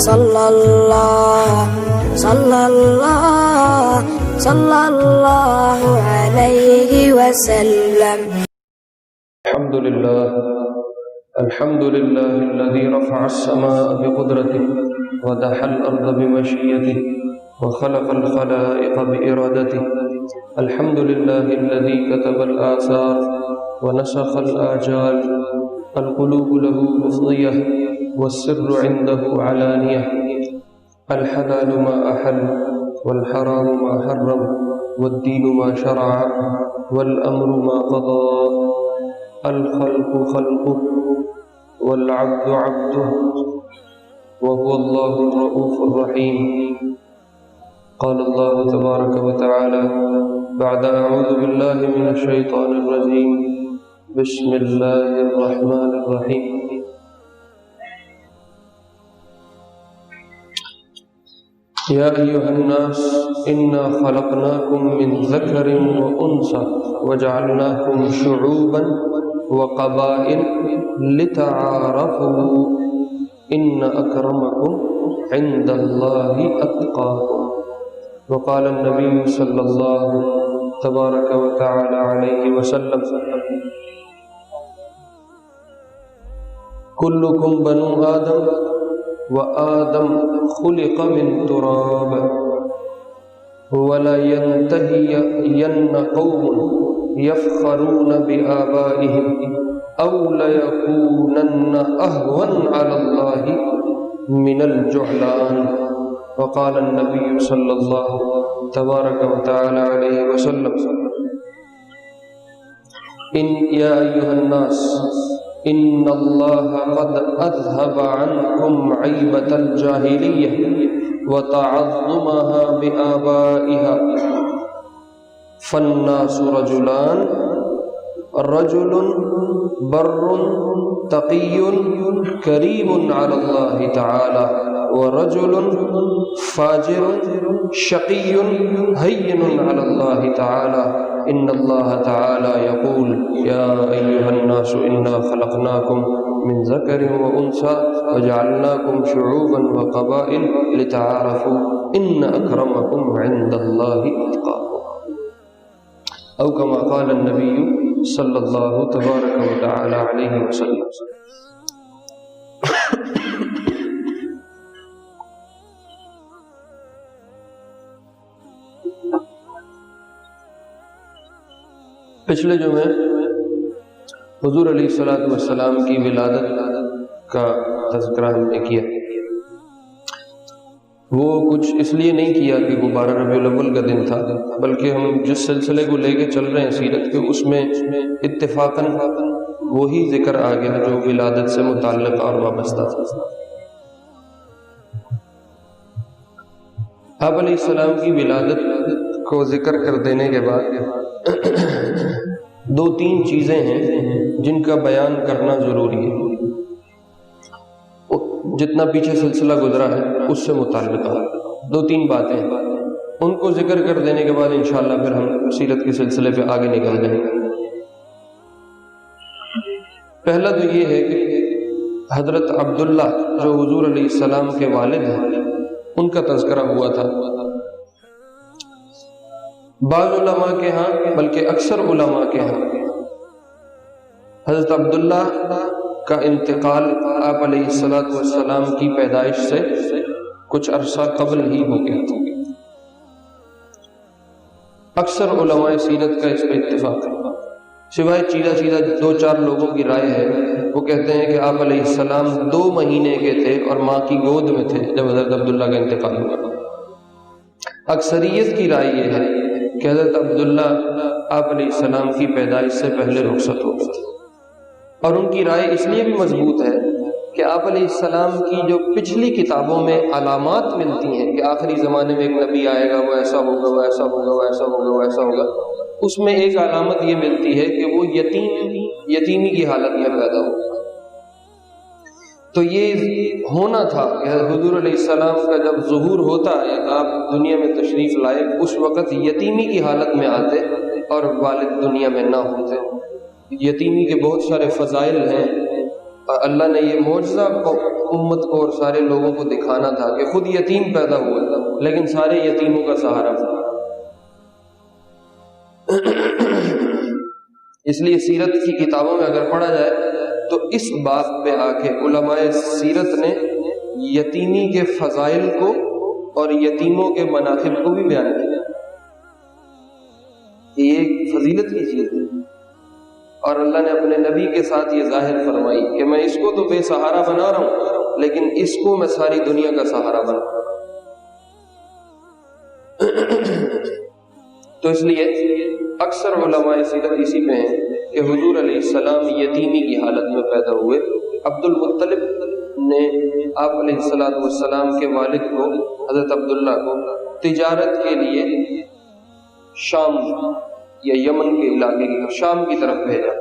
صلی اللہ علیہ وسلم. الحمد لله الذي رفع السماء بقدرته ودحى الأرض بمشيئته وخلق الخلائق بإرادته. الحمد لله الذي كتب الآثار ونسخ الآجال. القلوب له مفضية والسر عنده علانية. الحلال ما أحل والحرام ما حرم والدين ما شرع والأمر ما قضى. الخلق خلقه والعبد عبده وهو الله الرؤوف الرحيم. قال الله تبارك وتعالى بعد أعوذ بالله من الشيطان الرجيم بسم الله الرحمن الرحيم. يا أيها الناس إنا خلقناكم من ذكر وأنثى وجعلناكم شعوبا وقبائل لتعارفوا إن أكرمكم عند الله أتقاكم. وقال النبي صلى الله تبارك وتعالى عليه وسلم كلكم بنو آدم وآدم خلق من تراب ولا ينتهين قوم يفخرون بآبائهم أو ليكونن أهون على الله من الجعلان. وقال النبي صلى الله تبارك وتعالى عليه وسلم يا أيها الناس إن الله قد أذهب عنكم عيبة الجاهلية وتعظمها بآبائها. فالناس رجلان رجل بر تقي كريم على الله تعالى ورجل فاجر شقي هين على الله تعالى. إن الله تعالى يقول يا أيها الناس إنا خلقناكم من ذكر وأنثى وجعلناكم شعوبا وقبائل لتعارفوا إن أكرمكم عند الله أتقاكم. أو كما قال النبي صلى الله تبارك وتعالى عليه وسلم. پچھلے جمعے حضور علیہ السلام کی ولادت کا تذکرہ ہم نے کیا. وہ کچھ اس لیے نہیں کیا کہ وہ 12 ربیع الاول کا دن تھا، بلکہ ہم جس سلسلے کو لے کے چل رہے ہیں سیرت کے، اس میں اتفاقاً وہی ذکر آ گیا جو ولادت سے متعلق اور وابستہ تھا. آپ علیہ السلام کی ولادت کو ذکر کر دینے کے بعد 2-3 چیزیں ہیں جن کا بیان کرنا ضروری ہے. جتنا پیچھے سلسلہ گزرا ہے اس سے متعلق 2-3 باتیں ہیں، ان کو ذکر کر دینے کے بعد انشاءاللہ پھر ہم سیرت کے سلسلے پہ آگے نکل جائیں گے. پہلا تو یہ ہے کہ حضرت عبداللہ جو حضور علیہ السلام کے والد ہیں ان کا تذکرہ ہوا تھا. بعض علماء کے ہاں بلکہ اکثر علماء کے ہاں حضرت عبداللہ کا انتقال آپ علیہ السلام کی پیدائش سے کچھ عرصہ قبل ہی ہو گیا تھا. اکثر علماء سیرت کا اس پہ اتفاق ہے، سوائے چیدہ 2-4 لوگوں کی رائے ہے. وہ کہتے ہیں کہ آپ علیہ السلام 2 مہینے کے تھے اور ماں کی گود میں تھے جب حضرت عبداللہ کا انتقال ہوا. اکثریت کی رائے یہ ہے کہ حضرت عبداللہ آپ علیہ السلام کی پیدائش سے پہلے رخصت ہو گئے تھے. اور ان کی رائے اس لیے بھی مضبوط ہے کہ آپ علیہ السلام کی جو پچھلی کتابوں میں علامات ملتی ہیں کہ آخری زمانے میں ایک نبی آئے گا، وہ ایسا ہوگا، وہ ایسا ہوگا، وہ ایسا ہوگا، وہ ایسا ہوگا، اس میں ایک علامت یہ ملتی ہے کہ وہ یتیمی کی حالت میں پیدا ہوگا. تو یہ ہونا تھا کہ حضور علیہ السلام کا جب ظہور ہوتا ہے، آپ دنیا میں تشریف لائے، اس وقت یتیمی کی حالت میں آتے اور والد دنیا میں نہ ہوتے. یتیمی کے بہت سارے فضائل ہیں. اللہ نے یہ معجزہ امت کو اور سارے لوگوں کو دکھانا تھا کہ خود یتیم پیدا ہوا تھا لیکن سارے یتیموں کا سہارا تھا۔ اس لیے سیرت کی کتابوں میں اگر پڑھا جائے تو اس بات پہ آ کے علماء سیرت نے یتیمی کے فضائل کو اور یتیموں کے مناقب کو بھی بیان کیا کہ یہ ایک فضیلت کی چیز ہے، اور اللہ نے اپنے نبی کے ساتھ یہ ظاہر فرمائی کہ میں اس کو تو بے سہارا بنا رہا ہوں لیکن اس کو میں ساری دنیا کا سہارا بنا رہا ہوں۔ تو اس لیے اکثر علماء سیرت اسی میں ہیں کہ حضور علیہ السلام یتیمی کی حالت میں پیدا ہوئے۔ عبدالمطلب نے آپ علیہ السلام کے والد کو، حضرت عبداللہ کو، تجارت کے لیے شام یا یمن کے علاقے کی شام کی طرف بھیجا۔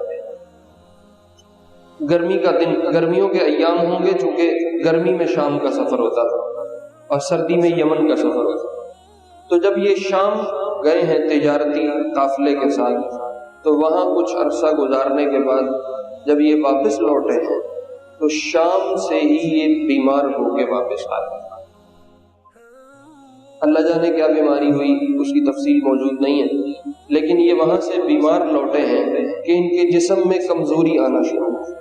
گرمی کا دن، گرمیوں کے ایام ہوں گے چونکہ گرمی میں شام کا سفر ہوتا تھا اور سردی میں یمن کا سفر ہوتا تھا۔ تو جب یہ شام گئے ہیں تجارتی قافلے کے ساتھ تو وہاں کچھ عرصہ گزارنے کے بعد جب یہ واپس لوٹے ہیں تو شام سے ہی یہ بیمار ہو کے واپس آئے۔ اللہ جانے کیا بیماری ہوئی، اس کی تفصیل موجود نہیں ہے، لیکن یہ وہاں سے بیمار لوٹے ہیں کہ ان کے جسم میں کمزوری آنا شروع ہوئی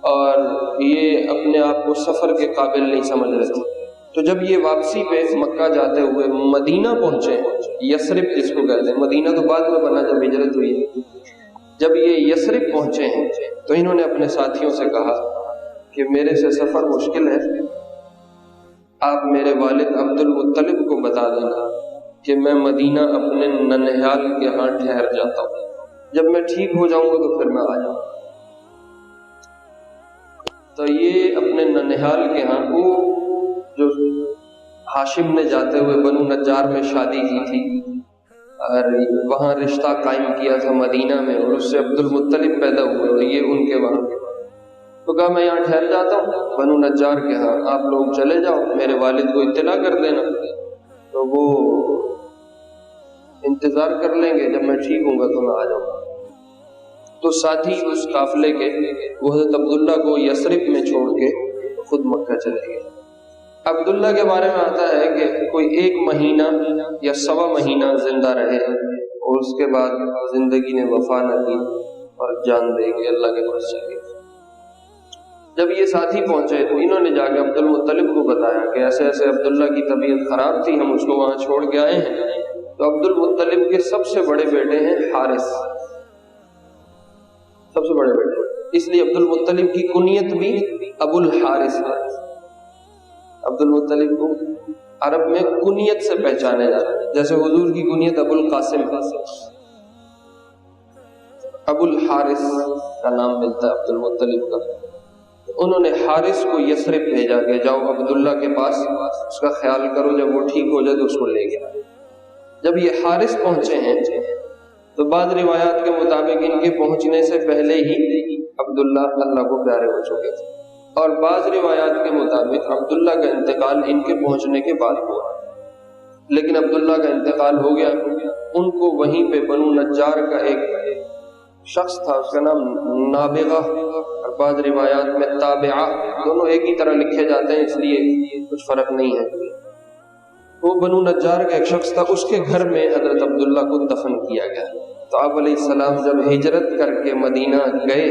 اور یہ اپنے آپ کو سفر کے قابل نہیں سمجھ رہے تھے۔ تو جب یہ واپسی پہ مکہ جاتے ہوئے مدینہ پہنچے، یثرب جس کو کہتے ہیں، مدینہ تو بعد میں بنا جب ہجرت ہوئی ہے، جب یہ یثرب پہنچے ہیں تو انہوں نے اپنے ساتھیوں سے کہا کہ میرے سے سفر مشکل ہے، آپ میرے والد عبدالمطلب کو بتا دینا کہ میں مدینہ اپنے ننہال کے ہاں ٹھہر جاتا ہوں، جب میں ٹھیک ہو جاؤں گا تو پھر میں آ جاؤں۔ تو یہ اپنے ننہال کے ہاں، وہ جو ہاشم نے جاتے ہوئے بنو نجار میں شادی کی تھی اور وہاں رشتہ قائم کیا تھا مدینہ میں، اور اس سے عبدالمطلب پیدا ہوئے اور یہ ان کے وہاں، تو کہا میں یہاں ٹھہر جاتا ہوں بنو نجار کے ہاں، آپ لوگ چلے جاؤ، میرے والد کو اطلاع کر دینا تو وہ انتظار کر لیں گے، جب میں ٹھیک ہوں گا تو میں آ جاؤں گا۔ تو ساتھی اس قافلے کے وہ حضرت عبداللہ کو یثرب میں چھوڑ کے خود مکہ چلے گئے۔ عبداللہ کے بارے میں آتا ہے کہ کوئی 1 مہینہ یا 1.25 مہینہ زندہ رہے اور اس کے بعد زندگی نے وفا نہ کی اور جان دے گئے، اللہ کے پاس چلے گئے۔ جب یہ ساتھی پہنچے تو انہوں نے جا کے عبدالمطلب کو بتایا کہ ایسے ایسے عبداللہ کی طبیعت خراب تھی، ہم اس کو وہاں چھوڑ کے آئے ہیں۔ تو عبدالمطلب کے سب سے بڑے بیٹے ہیں حارث، سب سے بڑے بیٹے، اس لیے عبدالمطلب کی کنیت بھی ابو الحارث ہے۔ عبدالمطلب کو عرب میں کنیت سے پہچانے جاتا ہے، جیسے حضور کی کنیت ابو القاسم، ابو الحارث کا نام ملتا ہے عبدالمطلب کا۔ انہوں نے حارث کو یثرب بھیجا کہ جاؤ عبداللہ کے پاس، اس کا خیال کرو، جب وہ ٹھیک ہو جائے تو اس کو لے گیا۔ جب یہ حارث پہنچے ہیں تو بعض روایات کے مطابق ان کے پہنچنے سے پہلے ہی عبداللہ اللہ کو پیارے ہو چکے تھے، اور بعض روایات کے مطابق عبداللہ کا انتقال ان کے پہنچنے کے بعد ہوا، لیکن عبداللہ کا انتقال ہو گیا۔ ان کو وہیں پہ بنو نجار کا ایک شخص تھا، اس کا نام نابغہ، اور بعض روایات میں تابعہ، دونوں ایک ہی طرح لکھے جاتے ہیں اس لیے کچھ فرق نہیں ہے۔ وہ بنو نجار کا ایک شخص تھا، اس کے گھر میں حضرت عبداللہ کو دفن کیا گیا۔ تو آپ علیہ السلام جب ہجرت کر کے مدینہ گئے،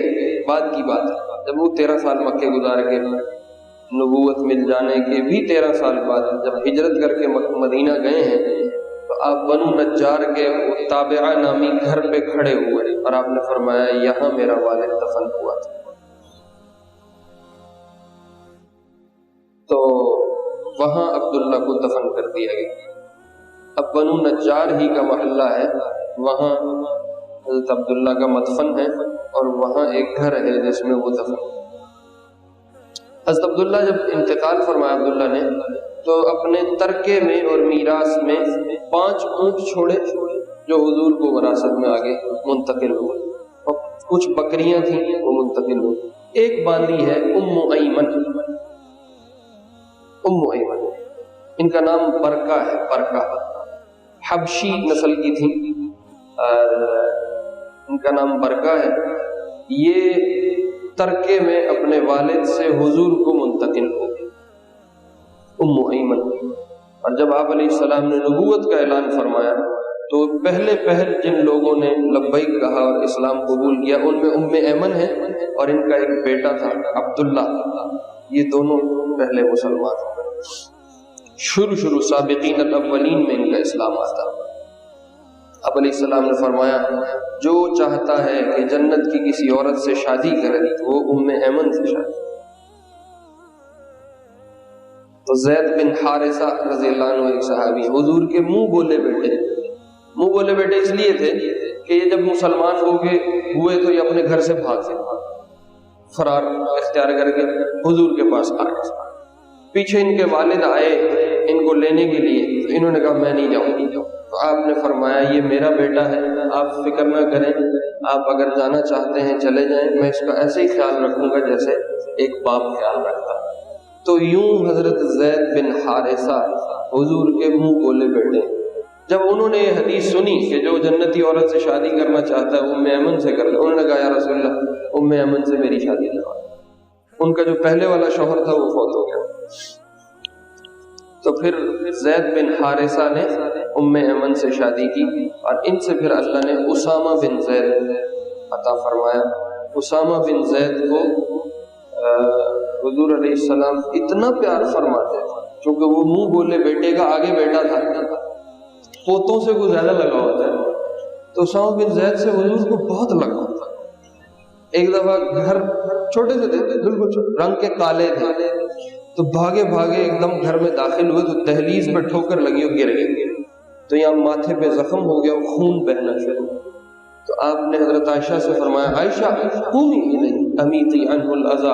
بعد کی بات ہے، جب وہ 13 سال مکے گزار کے، نبوت مل جانے کے بھی 13 سال بعد جب ہجرت کر کے مدینہ گئے ہیں تو آپ بنو نجار کے تابعہ نامی گھر پہ کھڑے ہوئے اور آپ نے فرمایا یہاں میرا والد دفن ہوا تھا۔ تو وہاں عبداللہ کو دفن کر دیا گیا۔ اب بنو نجار ہی کا محلہ ہے، وہاں حضرت عبداللہ کا مدفن ہے اور وہاں ایک گھر ہے جس میں وہ دفن۔ حضرت عبداللہ جب انتقال فرمایا عبداللہ نے تو اپنے ترکے میں اور میراث میں 5 اونٹ چھوڑے جو حضور کو وراثت میں آگے منتقل ہوئے، اور کچھ بکریاں تھیں وہ منتقل ہوئی۔ ایک باندی ہے ام ایمن، ان کا نام برکہ ہے، برکہ حبشی نسل کی تھی اور ان کا نام برکہ ہے۔ یہ ترکے میں اپنے والد سے حضور کو منتقل ہو گئی، ایمان۔ اور جب آپ علیہ السلام نے نبوت کا اعلان فرمایا تو پہلے جن لوگوں نے لبیک کہا اور اسلام قبول کیا ان میں ایمان ہے اور ان کا ایک بیٹا تھا عبداللہ، یہ دونوں پہلے مسلمان ہوئے۔ شروع سابقین الاولین میں ان کا اسلام آتا۔ اب علیہ السلام نے فرمایا جو چاہتا ہے کہ جنت کی کسی عورت سے شادی کرے وہ ایمان سے شادی۔ تو زید بن حارثہ رضی اللہ عنہ ایک صحابی، حضور کے منہ بولے بیٹے اس لیے تھے کہ یہ جب مسلمان ہوئے تو یہ اپنے گھر سے بھاگے، فرار اختیار کر کے حضور کے پاس آ گئے۔ پیچھے ان کے والد آئے ان کو لینے کے لیے، تو انہوں نے کہا میں نہیں جاؤں۔ تو آپ نے فرمایا یہ میرا بیٹا ہے، آپ فکر نہ کریں، آپ اگر جانا چاہتے ہیں چلے جائیں، میں اس کا ایسے ہی خیال رکھوں گا جیسے ایک باپ خیال رکھتا۔ تو یوں حضرت زید بن حارثہ حضور کے منہ بولے بیٹے، جب انہوں نے یہ حدیث سنی کہ جو جنتی عورت سے شادی کرنا چاہتا ہے ایمان سے کر لے، انہوں نے کہا یا رسول اللہ ایمان سے میری شادی کروا۔ ان کا جو پہلے والا شوہر تھا وہ فوت ہو گیا، تو پھر زید بن حارثہ نے ایمان سے شادی کی اور ان سے پھر اللہ نے اسامہ بن زید عطا فرمایا۔ اسامہ بن زید کو حضور علیہ السلام اتنا پیار فرماتے تھے چونکہ وہ منہ بولے بیٹے کا آگے بیٹا تھا، پوتوں سے کوئی زیادہ لگا ہوتا ہے، تو اسامہ بن زید سے حضور کو بہت لگا ہوتا ہے۔ ایک دفعہ گھر چھوٹے سے تھے، بالکل رنگ کے کالے تھے، تو بھاگے ایک دم گھر میں داخل ہوئے تو دہلیز پہ ٹھوکر لگی اور گر گئے، تو یہاں ماتھے پہ زخم ہو گیا، خون بہنا شروع۔ تو آپ نے حضرت عائشہ سے فرمایا عائشہ قومی الیہ امیتی عنہ الاذی،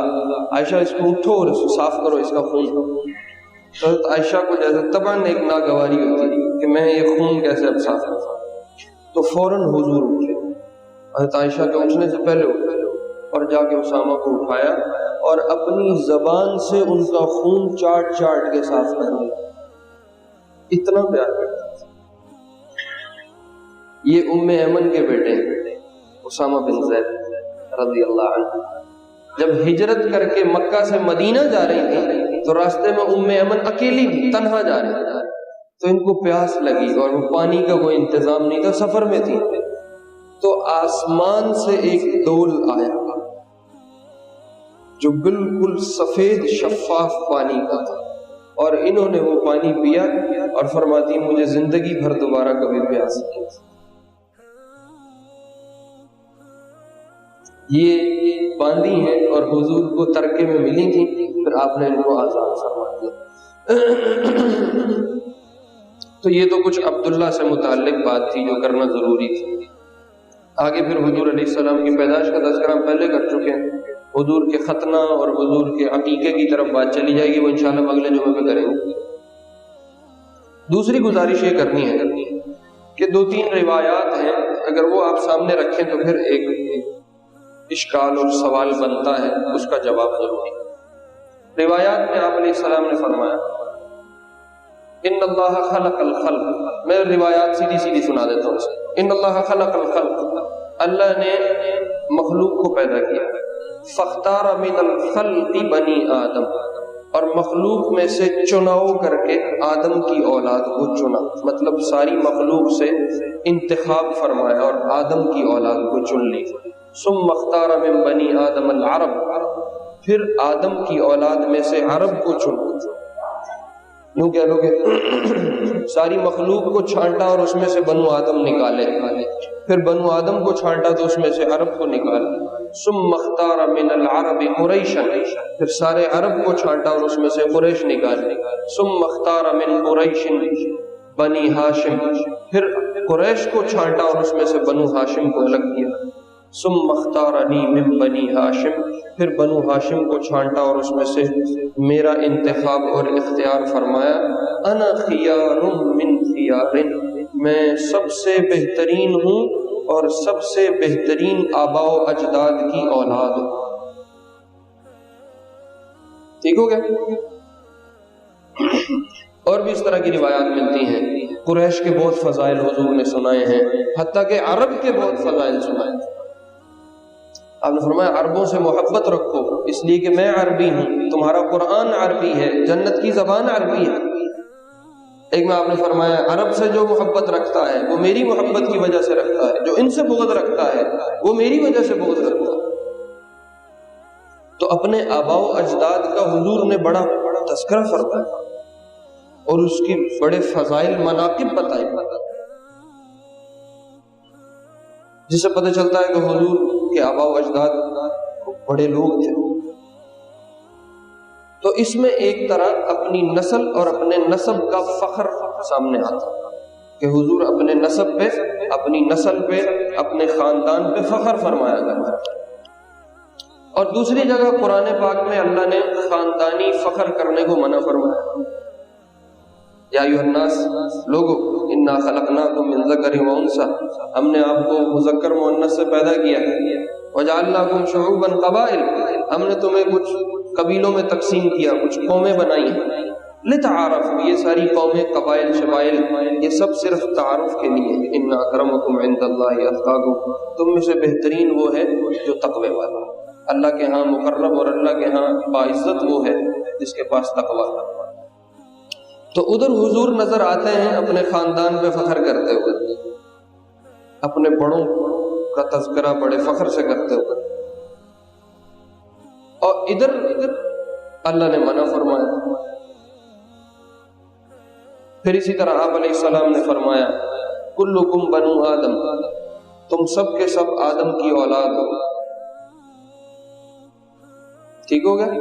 عائشہ اس کو اٹھو اور اس کو صاف کرو اس کا خون۔ حضرت عائشہ کو جیسے طبعاً ایک ناگواری ہوتی کہ میں یہ خون کیسے اب صاف کروں، تو فوراً حضور اٹھے، حضرت عائشہ کے اٹھنے سے پہلے اٹھے اور جا کے اسامہ کو اٹھایا اور اپنی زبان سے ان کا خون چاٹ کے صاف کر دیا، اتنا پیار کرتا تھا۔ یہ ایمان کے بیٹے اسامہ بن زید رضی اللہ عنہ جب ہجرت کر کے مکہ سے مدینہ جا رہی تھی تو راستے میں ایمان اکیلی تھی، تنہا جا رہی تھی، تو ان کو پیاس لگی اور وہ پانی کا کوئی انتظام نہیں تھا، سفر میں تھی، تو آسمان سے ایک ڈول آیا جو بالکل سفید شفاف پانی کا تھا، اور انہوں نے وہ پانی پیا اور فرماتی مجھے زندگی بھر دوبارہ کبھی پیاس نہیں۔ یہ باندھی ہیں اور حضور کو ترکے میں ملی تھی، پھر آپ نے ان کو آزاد فرما دیا۔ تو یہ تو کچھ عبداللہ سے متعلق بات تھی جو کرنا ضروری تھی۔ آگے پھر حضور علیہ السلام کی پیدائش کا تذکرہ ہم پہلے کر چکے ہیں، حضور کے ختنہ اور حضور کے عقیقے کی طرف بات چلی جائے گی، وہ انشاءاللہ اگلے جمعے میں کریں گے۔ دوسری گزارش یہ کرنی ہے کہ 2-3 روایات ہیں، اگر وہ آپ سامنے رکھیں تو پھر ایک اشکال اور سوال بنتا ہے، اس کا جواب ضروری ہے۔ روایات میں آپ علیہ السلام نے فرمایا ان اللہ خلق الخلق، میں روایات سیدھی سنا دیتا ہوں، ان اللہ خلق الخلق، اللہ نے مخلوق کو پیدا کیا، فاختار من الخلق بنی آدم، اور مخلوق میں سے چناؤ کر کے آدم کی اولاد کو چنا، مطلب ساری مخلوق سے انتخاب فرمایا اور آدم کی اولاد کو چن لی۔ ثم اختار من بنی آدم العرب، پھر آدم کی اولاد میں سے عرب کو چنا، یوں کہہ لو کہ ساری مخلوق کو چھانٹا اور اس میں سے بنو آدم نکالے، پھر بنو آدم کو چھانٹا تو اس میں سے عرب کو نکالا۔ ثم اختار من العرب قریشا، پھر سارے عرب کو چھانٹا اور اس میں سے قریش نکالے۔ ثم اختار من قریش بنی ہاشم، پھر قریش کو چھانٹا اور اس میں سے بنو ہاشم کو الگ کیا۔ ثم اختارنی من بنی ہاشم، پھر بنو ہاشم کو چھانٹا اور اس میں سے میرا انتخاب اور اختیار فرمایا۔ انا خیار من خیار، میں سب سے بہترین ہوں اور سب سے بہترین آباء و اجداد کی اولاد ہوں۔ ٹھیک ہو گیا؟ اور بھی اس طرح کی روایات ملتی ہیں، قریش کے بہت فضائل حضور نے سنائے ہیں، حتیٰ کہ عرب کے بہت فضائل سنائے ہیں۔ آپ نے فرمایا عربوں سے محبت رکھو، اس لیے کہ میں عربی ہوں، تمہارا قرآن عربی ہے، جنت کی زبان عربی ہے۔ ایک میں آپ نے فرمایا عرب سے جو محبت رکھتا ہے وہ میری محبت کی وجہ سے رکھتا ہے، جو ان سے بغض رکھتا ہے وہ میری وجہ سے بغض رکھتا ہے۔ تو اپنے آباء و اجداد کا حضور نے بڑا تذکرہ فرمایا اور اس کی بڑے فضائل مناقب بتائے، جس سے پتہ چلتا ہے کہ حضور کے آباء و اجداد بڑے لوگ تھے۔ تو اس میں ایک طرح اپنی نسل اور اپنے نسب کا فخر سامنے آتا کہ حضور اپنے نسب پہ، اپنی نسل پہ، اپنے خاندان پہ فخر فرمایا کرتا ہے۔ اور دوسری جگہ قرآن پاک میں اللہ نے خاندانی فخر کرنے کو منع فرمایا، یا ایھا الناس، لوگو انا خلقناکم من ذکر و انثی، ہم نے آپ کو مذکر مؤنث سے پیدا کیا ہے، وجعلناکم شعوبا قبائل، ہم نے تمہیں کچھ قبیلوں میں تقسیم کیا، کچھ قومیں بنائی ہیں، لتعارفوا، یہ ساری قومیں، قبائل، شبائل، یہ سب صرف تعارف کے لیے، ان اکرمکم عند اللہ اتقاکم، تم میں سے بہترین وہ ہے جو تقوی والا ہے، اللہ کے ہاں مقرب اور اللہ کے ہاں باعزت وہ ہے جس کے پاس تقوی ہے۔ تو ادھر حضور نظر آتے ہیں اپنے خاندان پہ فخر کرتے ہوئے، اپنے بڑوں کا تذکرہ بڑے فخر سے کرتے ہوئے، اور ادھر اللہ نے منع فرمایا۔ پھر اسی طرح آپ علیہ السلام نے فرمایا کلکم بنو آدم، تم سب کے سب آدم کی اولاد ہو، ٹھیک ہو گیا؟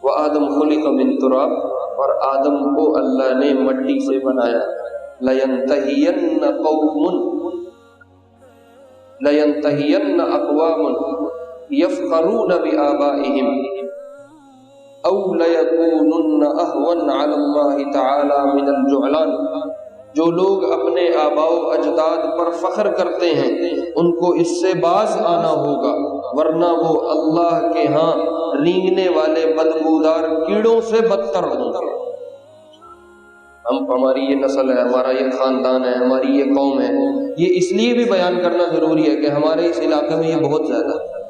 وآدم خلق من تراب، اور آدم کو اللہ نے مٹی سے بنایا۔ لینتہین اقوام یفخرون بآبائہم او لیکونن اہون علی اللہ تعالی من الجعلان، جو لوگ اپنے آباء و اجداد پر فخر کرتے ہیں ان کو اس سے باز آنا ہوگا، ورنہ وہ اللہ کے ہاں رینگنے والے بدبودار کیڑوں سے بدتر ہوں گے۔ ہماری یہ نسل ہے، ہمارا یہ خاندان ہے، ہماری یہ قوم ہے، یہ اس لیے بھی بیان کرنا ضروری ہے کہ ہمارے اس علاقے میں یہ بہت زیادہ ہے،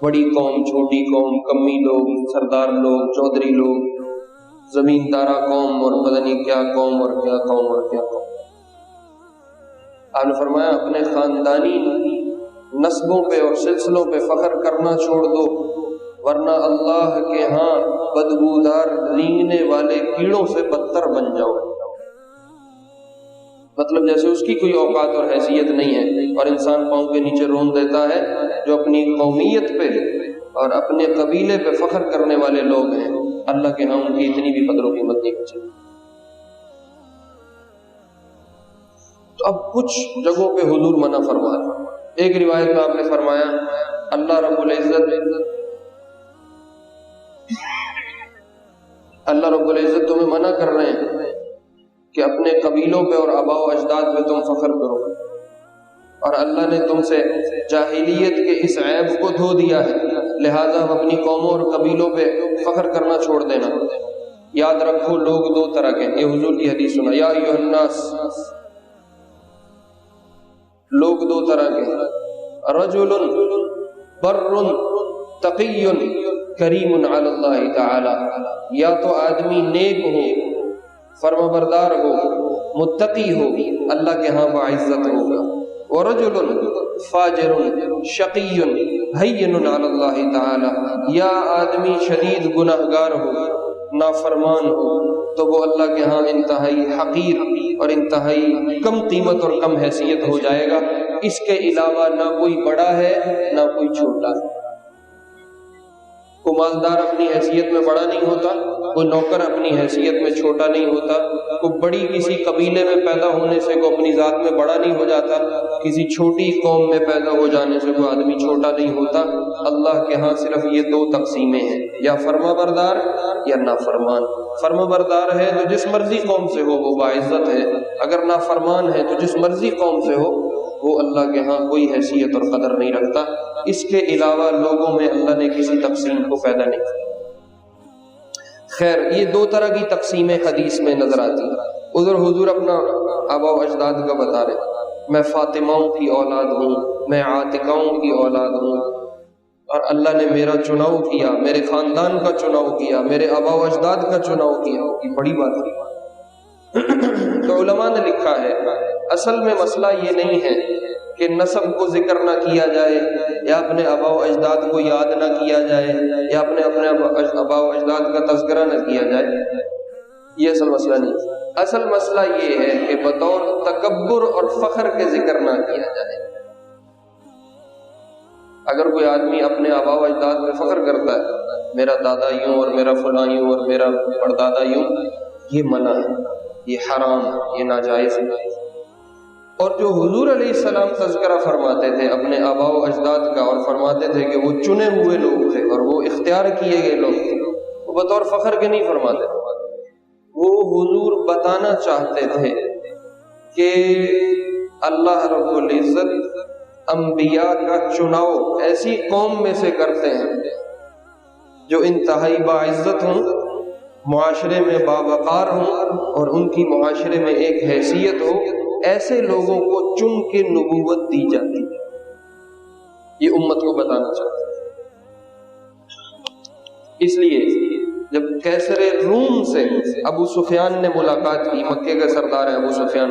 بڑی قوم، چھوٹی قوم، کمی لوگ، سردار لوگ، چودھری لوگ، زمیندارہ قوم، اور پتہ نہیں کیا قوم اور کیا قوم اور کیا قوم۔ آپ نے فرمایا اپنے خاندانی نسبوں پہ اور سلسلوں پہ فخر کرنا چھوڑ دو، ورنہ اللہ کے ہاں بدبودار رینگنے والے کیڑوں سے بدتر بن جاؤ۔ مطلب جیسے اس کی کوئی اوقات اور حیثیت نہیں ہے اور انسان پاؤں کے نیچے رون دیتا ہے، جو اپنی قومیت پہ اور اپنے قبیلے پہ فخر کرنے والے لوگ ہیں، اللہ کے ہاں ان کی اتنی بھی قدر و قیمت نہیں بچے۔ تو اب کچھ جگہوں پہ حضور منع فرما رہا۔ ایک روایت میں آپ نے فرمایا اللہ رب العزت تمہیں منع کر رہے ہیں کہ اپنے قبیلوں پہ اور آباء و اجداد پہ تم فخر کرو، اور اللہ نے تم سے جاہلیت کے اس عیب کو دھو دیا ہے، لہذا اپنی قوموں اور قبیلوں پہ فخر کرنا چھوڑ دینا۔ یاد رکھو لوگ دو طرح کے، یہ حضور کی حدیث سنا، یا ایھا الناس، لوگ دو طرح کے، رجل بر تقی کریم علی اللہ تعالی، یا تو آدمی نیک ہو، فرما بردار ہو، متقی ہو، اللہ کے ہاں باعزت ہوگا، ورجل فاجر شقی ہین علی اللہ تعالی، یا آدمی شدید گناہگار ہو، نافرمان ہو، تو وہ اللہ کے ہاں انتہائی حقیر اور انتہائی کم قیمت اور کم حیثیت ہو جائے گا۔ اس کے علاوہ نہ کوئی بڑا ہے نہ کوئی چھوٹا ہے۔ کوئی مالدار اپنی حیثیت میں بڑا نہیں ہوتا، کوئی نوکر اپنی حیثیت میں چھوٹا نہیں ہوتا، کوئی بڑی کسی قبیلے میں پیدا ہونے سے کوئی اپنی ذات میں بڑا نہیں ہو جاتا، کسی چھوٹی قوم میں پیدا ہو جانے سے کوئی آدمی چھوٹا نہیں ہوتا۔ اللہ کے ہاں صرف یہ دو تقسیمیں ہیں، یا فرما بردار یا نافرمان۔ فرما بردار ہے تو جس مرضی قوم سے ہو وہ باعزت ہے، اگر نافرمان ہے تو جس مرضی قوم سے ہو وہ اللہ کے ہاں کوئی حیثیت اور قدر نہیں رکھتا۔ اس کے علاوہ لوگوں میں اللہ نے کسی تقسیم کو پیدا نہیں کیا۔ خیر، یہ دو طرح کی تقسیمیں حدیث میں نظر آتی ہیں۔ ادھر حضور اپنا آباء و اجداد کا بتا رہے، میں فاطماؤں کی اولاد ہوں، میں عاتقاؤں کی اولاد ہوں، اور اللہ نے میرا چناؤ کیا، میرے خاندان کا چناؤ کیا، میرے آباء و اجداد کا چناؤ کیا، یہ بڑی بات ہے۔ تو علماء نے لکھا ہے اصل میں مسئلہ یہ نہیں ہے کہ نسب کو ذکر نہ کیا جائے یا اپنے آباء و اجداد کو یاد نہ کیا جائے یا اپنے آباء و اجداد کا تذکرہ نہ کیا جائے، یہ اصل مسئلہ نہیں۔ اصل مسئلہ یہ ہے کہ بطور تکبر اور فخر کے ذکر نہ کیا جائے۔ اگر کوئی آدمی اپنے آباء و اجداد میں فخر کرتا ہے، میرا دادا یوں اور میرا فلاں یوں اور میرا پردادا یوں، یہ منع ہے، یہ حرام ہے، یہ ناجائز ہے۔ اور جو حضور علیہ السلام تذکرہ فرماتے تھے اپنے آباء و اجداد کا، اور فرماتے تھے کہ وہ چنے ہوئے لوگ تھے اور وہ اختیار کیے گئے لوگ تھے، وہ بطور فخر کے نہیں فرماتے تھے، وہ حضور بتانا چاہتے تھے کہ اللہ رب العزت انبیاء کا چناؤ ایسی قوم میں سے کرتے ہیں جو انتہائی باعزت ہوں، معاشرے میں باوقار ہوں اور ان کی معاشرے میں ایک حیثیت ہو، ایسے لوگوں کو چن کے نبوت دی جاتی ہے۔ یہ امت کو بتانا چاہتے ہیں۔ اس لیے جب کیسر روم سے ابو سفیان نے ملاقات کی، مکے کا سردار ہے ابو سفیان،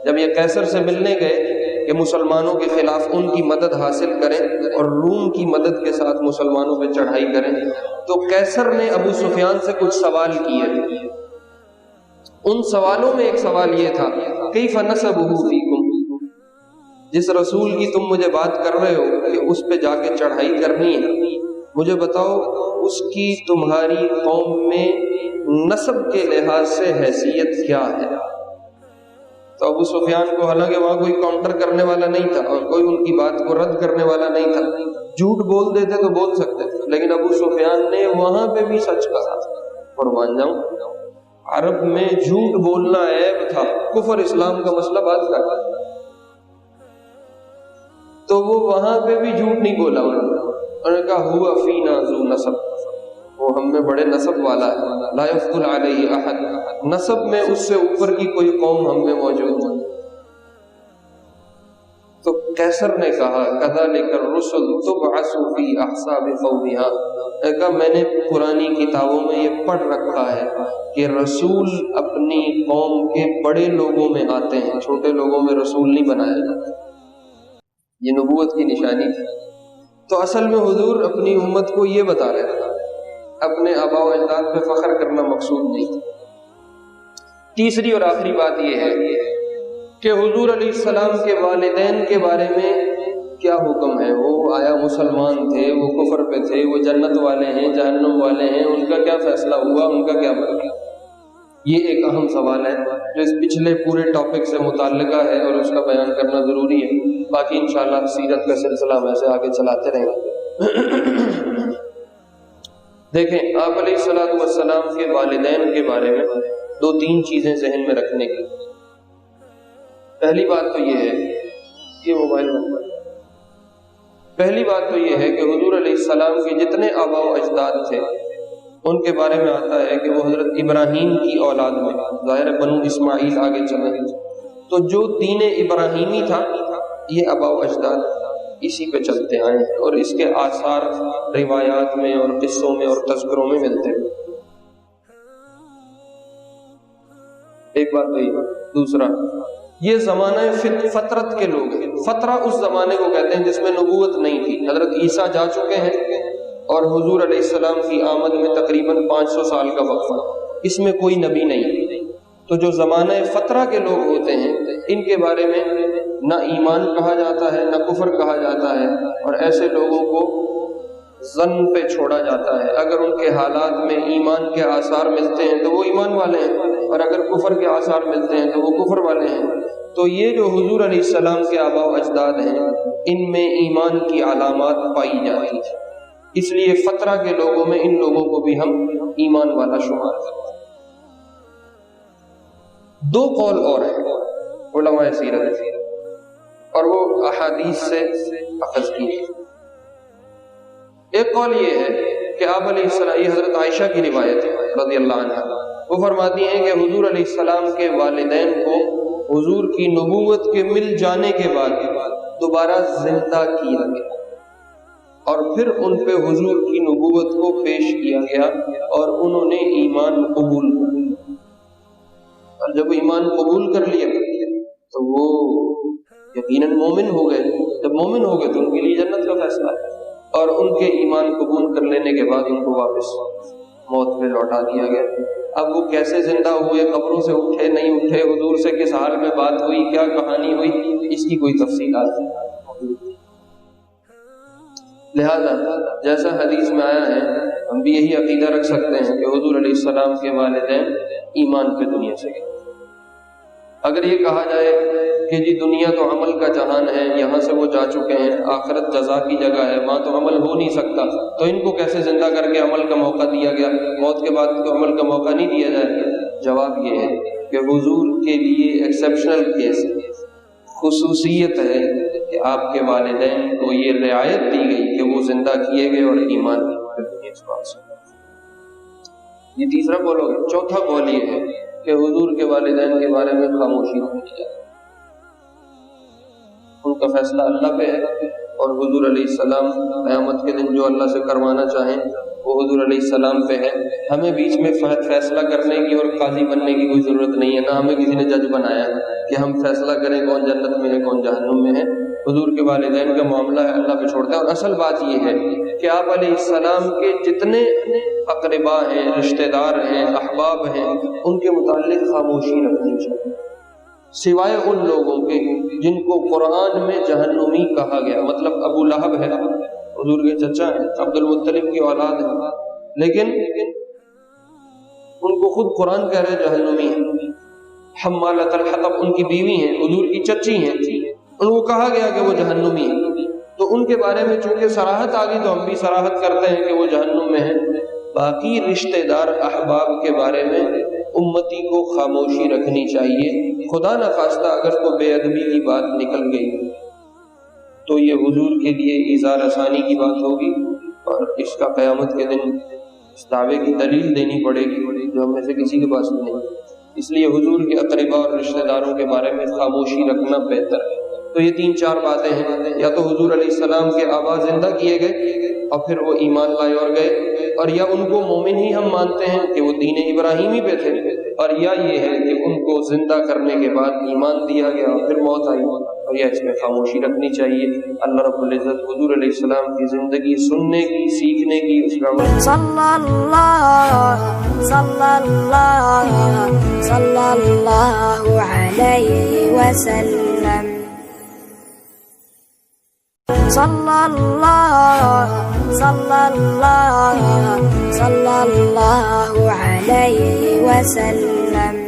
جب یہ کیسر سے ملنے گئے کہ مسلمانوں کے خلاف ان کی مدد حاصل کریں اور روم کی مدد کے ساتھ مسلمانوں پہ چڑھائی کریں، تو کیسر نے ابو سفیان سے کچھ سوال کیے۔ ان سوالوں میں ایک سوال یہ تھا، کیف نسبہ فیکم، جس رسول کی تم مجھے بات کر رہے ہو کہ اس پہ جا کے چڑھائی کرنی ہے، مجھے بتاؤ اس کی تمہاری قوم میں نسب کے لحاظ سے حیثیت کیا ہے؟ تو ابو سفیان کو حالانکہ وہاں کوئی کاؤنٹر کرنے والا نہیں تھا اور کوئی ان کی بات کو رد کرنے والا نہیں تھا، جھوٹ بول دیتے تو بول سکتے تھے، لیکن ابو سفیان نے وہاں پہ بھی سچ کہا۔ قربان جاؤں، عرب میں جھوٹ بولنا عیب تھا، کفر اسلام کا مسئلہ بات کرتا تھا، تو وہ وہاں پہ بھی جھوٹ نہیں بولا۔ انہوں نے کہا ہوا فینا ذو نسب، وہ ہم میں بڑے نسب والا ہے، لا یفضل علیہ احد، نسب میں اس سے اوپر کی کوئی قوم ہم میں موجود ہے۔ تو کیسر نے کہا کذالک الرسل تبعث فی احساب قومہا، کہا میں نے پرانی کتابوں میں یہ پڑھ رکھا ہے کہ رسول اپنی قوم کے بڑے لوگوں میں آتے ہیں، چھوٹے لوگوں میں رسول نہیں بنایا جاتا۔ یہ نبوت کی نشانی تھی۔ تو اصل میں حضور اپنی امت کو یہ بتا رہے تھے، اپنے آباء و اجداد پہ فخر کرنا مقصود نہیں تھا۔ تیسری اور آخری بات یہ ہے کہ حضور علیہ السلام کے والدین کے بارے میں کیا حکم ہے؟ وہ آیا مسلمان تھے، وہ کفر پہ تھے، وہ جنت والے ہیں، جہنم والے ہیں، ان کا کیا فیصلہ ہوا، ان کا کیا بنا؟ یہ ایک اہم سوال ہے جو اس پچھلے پورے ٹاپک سے متعلقہ ہے اور اس کا بیان کرنا ضروری ہے۔ باقی انشاءاللہ سیرت کا سلسلہ ہم ایسے آگے چلاتے رہیں گے۔ دیکھیں، آپ علیہ السلام کے والدین کے بارے میں دو تین چیزیں ذہن میں رکھنے کی۔ پہلی بات تو یہ ہے، یہ موبائل نمبر، پہلی بات تو یہ ہے کہ حضور علیہ السلام کے جتنے آباء و اجداد تھے ان کے بارے میں آتا ہے کہ وہ حضرت ابراہیم کی اولاد میں، ظاہر بنو اسماعیل آگے چلے، تو جو دین ابراہیمی تھا یہ آباء و اجداد اسی پہ چلتے آئے ہیں اور اس کے آثار روایات میں اور قصوں میں اور تذکروں میں ملتے ہیں۔ ایک بات تو یہ، دوسرا یہ زمانہ فطرت کے لوگ ہیں۔ فترہ اس زمانے کو کہتے ہیں جس میں نبوت نہیں تھی، حضرت عیسیٰ جا چکے ہیں اور حضور علیہ السلام کی آمد میں تقریباً 500 سال کا وقفہ، اس میں کوئی نبی نہیں۔ تو جو زمانہ فترہ کے لوگ ہوتے ہیں ان کے بارے میں نہ ایمان کہا جاتا ہے نہ کفر کہا جاتا ہے، اور ایسے لوگوں کو ظن پہ چھوڑا جاتا ہے۔ اگر ان کے حالات میں ایمان کے آثار ملتے ہیں تو وہ ایمان والے ہیں، اور اگر کفر کے آثار ملتے ہیں تو وہ کفر والے ہیں۔ تو یہ جو حضور علیہ السلام کے آباء و اجداد ہیں ان میں ایمان کی علامات پائی جاتی ہیں، اس لیے فترہ کے لوگوں میں ان لوگوں کو بھی ہم ایمان والا شمار کرتے ہیں۔ دو قول اور ہیں علماء سیرت اور وہ احادیث سے اخذ کی ہے۔ ایک قول یہ ہے کہ آپ علیہ السلام، یہ حضرت عائشہ کی روایت ہے رضی اللہ عنہ، وہ فرماتی ہیں کہ حضور علیہ السلام کے والدین کو حضور کی نبوت کے مل جانے کے بعد دوبارہ زندہ کیا گیا۔ اور پھر ان پہ حضور کی نبوت کو پیش کیا گیا اور انہوں نے ایمان قبول کر لیا، اور جب ایمان قبول کر لیا تو وہ یقیناً مومن ہو گئے. جب مومن ہو گئے تو ان کے لیے جنت کا فیصلہ ہے، اور ان کے ایمان قبول کر لینے کے بعد ان کو واپس موت پہ لوٹا دیا گیا. اب وہ کیسے زندہ ہوئے، قبروں سے اٹھے نہیں اٹھے، حضور سے کس حال میں بات ہوئی، کیا کہانی ہوئی، اس کی کوئی تفصیلات نہیں. لہذا جیسا حدیث میں آیا ہے ہم بھی یہی عقیدہ رکھ سکتے ہیں کہ حضور علیہ السلام کے والدین ایمان پہ دنیا سے گئے. اگر یہ کہا جائے کہ جی دنیا تو عمل کا جہان ہے، یہاں سے وہ جا چکے ہیں، آخرت جزا کی جگہ ہے، وہاں تو عمل ہو نہیں سکتا، تو ان کو کیسے زندہ کر کے عمل کا موقع دیا گیا، موت کے بعد تو عمل کا موقع نہیں دیا جائے؟ جواب یہ ہے کہ حضور کے لیے ایکسیپشنل کیس، خصوصیت ہے کہ آپ کے والدین کو یہ رعایت دی گئی کہ وہ زندہ کیے گئے اور ایمان اس بات سے. یہ تیسرا قول ہو گیا. چوتھا قول یہ ہے کہ حضور کے والدین کے بارے میں خاموشی رکھی جائے، ان کا فیصلہ اللہ پہ ہے، اور حضور علیہ السلام قیامت کے دن جو اللہ سے کروانا چاہیں وہ حضور علیہ السلام پہ ہے. ہمیں بیچ میں فیصلہ کرنے کی اور قاضی بننے کی کوئی ضرورت نہیں ہے، نہ ہمیں کسی نے جج بنایا کہ ہم فیصلہ کریں کون جنت میں ہے کون جہنم میں ہے. حضور کے والدین کا معاملہ ہے اللہ پہ چھوڑتا ہے. اور اصل بات یہ ہے کہ آپ علیہ السلام کے جتنے اقربا ہیں، رشتہ دار ہیں، احباب ہیں، ان کے متعلق خاموشی رکھنی چاہیے، سوائے ان لوگوں کے جن کو قرآن میں جہنمی کہا گیا. مطلب ابو لہب ہے، حضور کے چچا ہیں، عبد المطلب کی اولاد ہے، لیکن ان کو خود قرآن کہہ رہے جہنمی ہیں. حمالۃ الحطب ان کی بیوی ہیں، حضور کی چچی ہیں، ان کو کہا گیا کہ وہ جہنمی ہیں. تو ان کے بارے میں چونکہ صراحت آ گئی تو ہم بھی صراحت کرتے ہیں کہ وہ جہنم میں ہیں. باقی رشتہ دار احباب کے بارے میں امتی کو خاموشی رکھنی چاہیے. خدا نخواستہ اگر کوئی بے ادبی کی بات نکل گئی تو یہ حضور کے لیے اظہار آسانی کی بات ہوگی، اور اس کا قیامت کے دن اس دعوے کی دلیل دینی پڑے گی جو ہم میں سے کسی کے پاس نہیں. اس لیے حضور کے اقربا اور رشتہ داروں کے بارے میں خاموشی رکھنا بہتر ہے. تو یہ 3-4 باتیں ہیں، یا تو حضور علیہ السلام کے آبا زندہ کیے گئے اور پھر وہ ایمان لائے اور گئے، اور یا ان کو مومن ہی ہم مانتے ہیں کہ وہ دین ابراہیمی پہ تھے، اور یا یہ ہے کہ ان کو زندہ کرنے کے بعد ایمان دیا گیا اور پھر موت آئی، اور یا اس میں خاموشی رکھنی چاہیے. اللہ رب العزت حضور علیہ السلام کی زندگی سننے کی، سیکھنے کی، اس کا صلی اللہ علیہ وسلم، صلی اللہ علیہ وسلم.